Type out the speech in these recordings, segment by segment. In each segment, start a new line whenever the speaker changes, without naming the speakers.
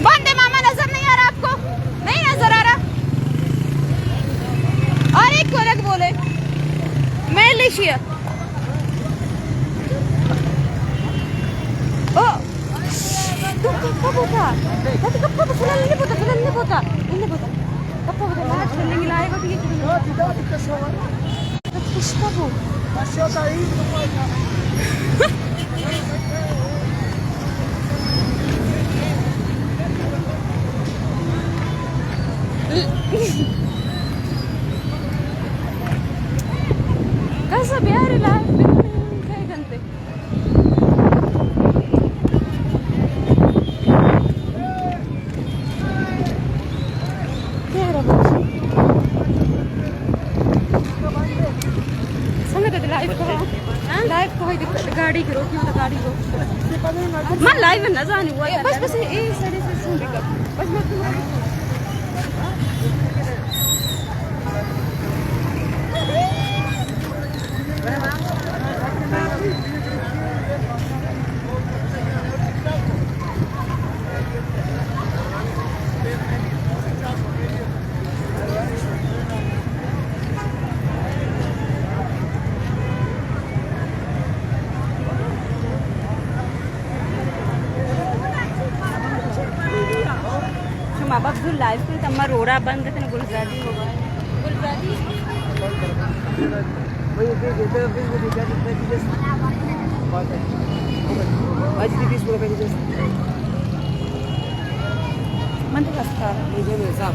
बंदे मामा नजर नहीं आ रहा आपको? नहीं नजर आ रहा? और एक को अलग बोले Malaysia. Oh, tuh kappa buka. Tadi kappa buka, ini buka. Kappa buka, lah, selling live apa gitu? Tidak, buka shower. Terus apa? Masya Allah. Casa biar lah, kayak ganti. Kira bos. Sangat ada live ko. Live ko itu गाड़ी की रोकी तो गाड़ी को. मैं live में ना जानी हुआ. बस ये सारे से सुन पिकअप. बस मैं माँ बाप जो लाइव पे तम्मा रोड़ा बंद थे ना गुलजारी होगा गुलजारी मंदिर रास्ता मुझे नहीं साफ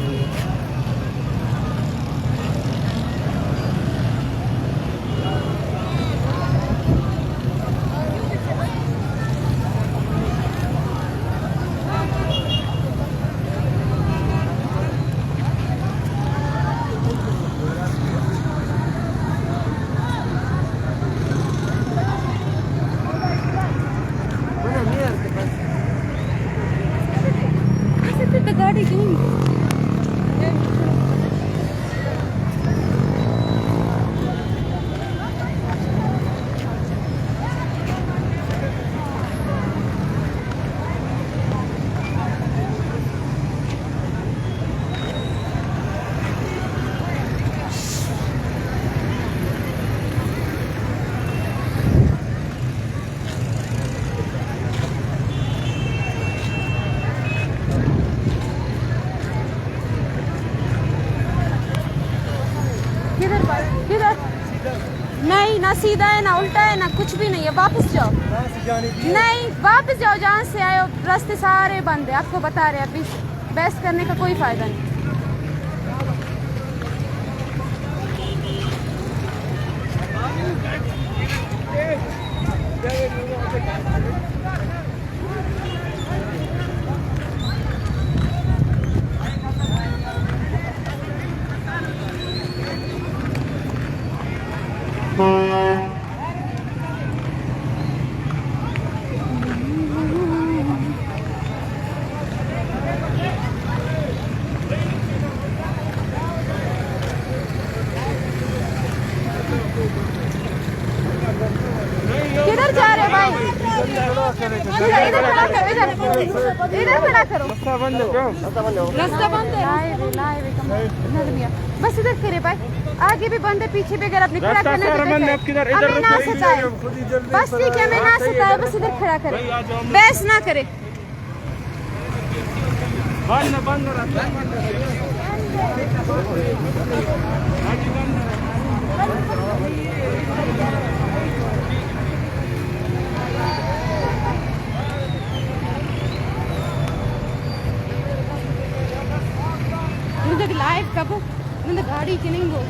गाड़ी क्यों नहीं ना सीधा है ना उल्टा है ना कुछ भी नहीं है वापस जाओ नहीं वापस जाओ जहाँ से आए हो रास्ते सारे बंद है आपको बता रहे हैं अभी बहस करने का कोई फायदा नहीं किधर जा रहे भाई इधर खड़ा करो रास्ता बंद है बस इधर करे भाई आगे भी बंद है पीछे भी अगर अपने खड़ा करना हमें ना सताए बस ठीक है हमें ना सताए बस इधर खड़ा करे बहस ना करे लाइव कब ಮುಂದೆ ಗಾಡಿ ಕಿನಿಂಗು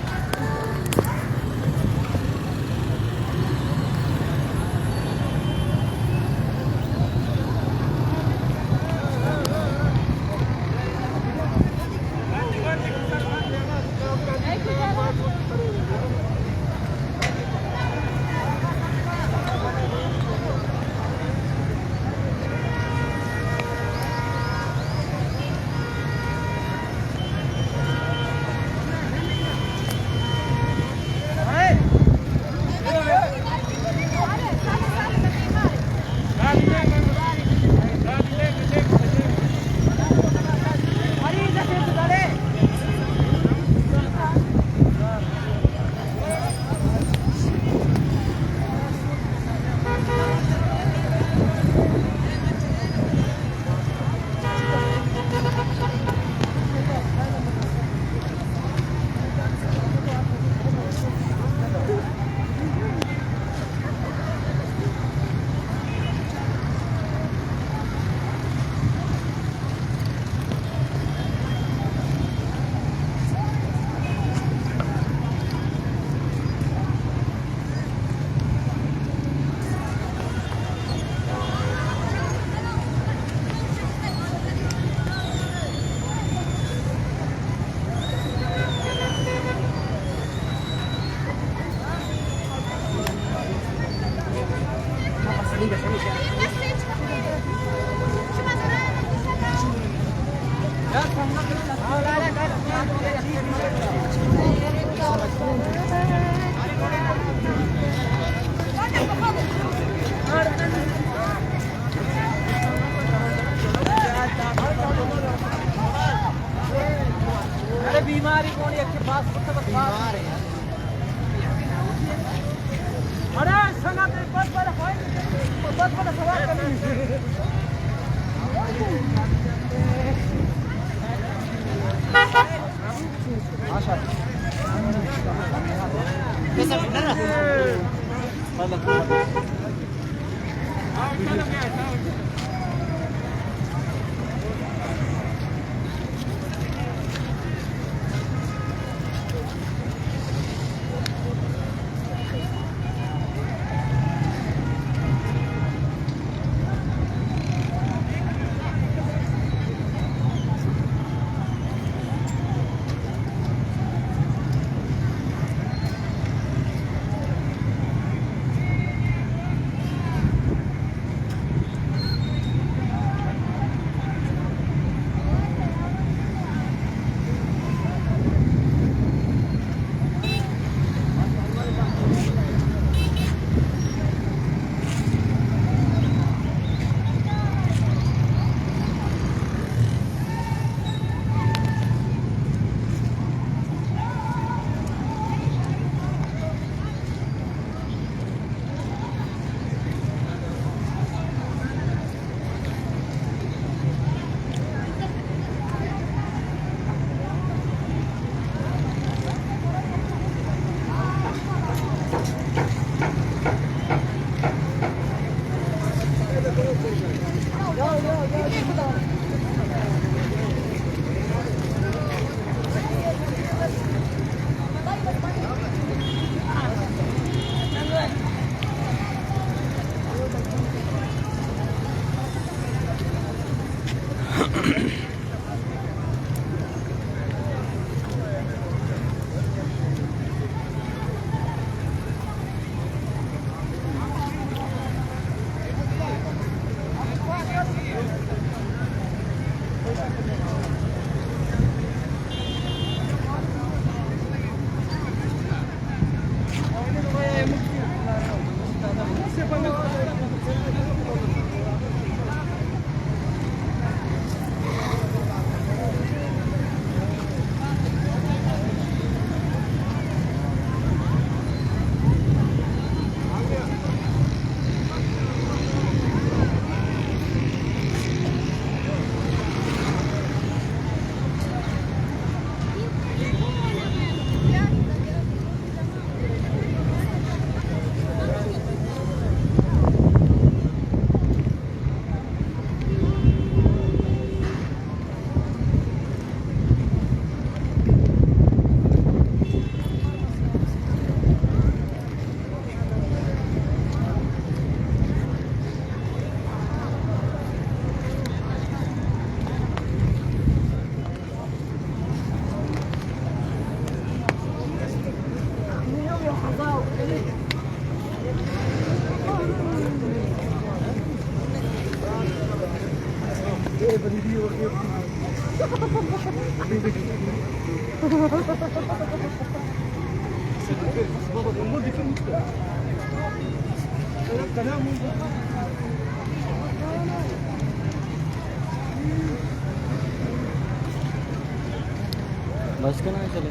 अरे बीमारी कौन है के पास बीमार है अरे सना ते बस बड़ा सवाल करनी आशा कैसा बिना बस के ना चले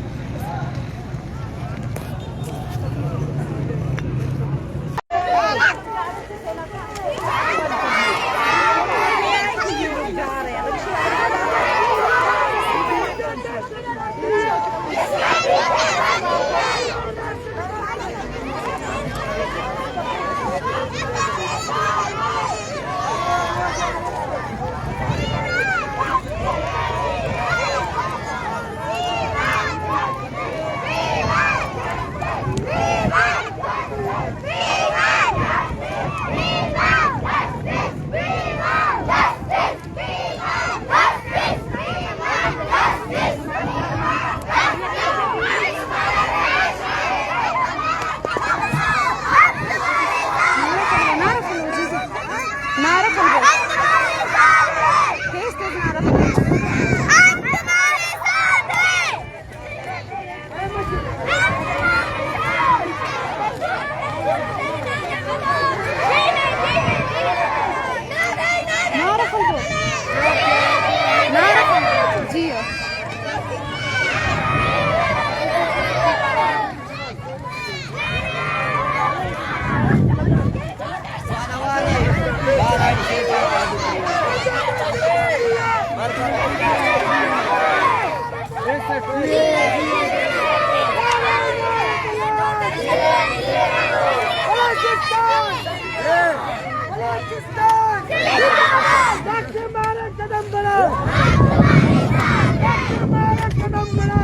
पाकिस्तान डॉक्टर मारा कदम बढ़ाओ डॉक्टर मारा कदम बढ़ाओ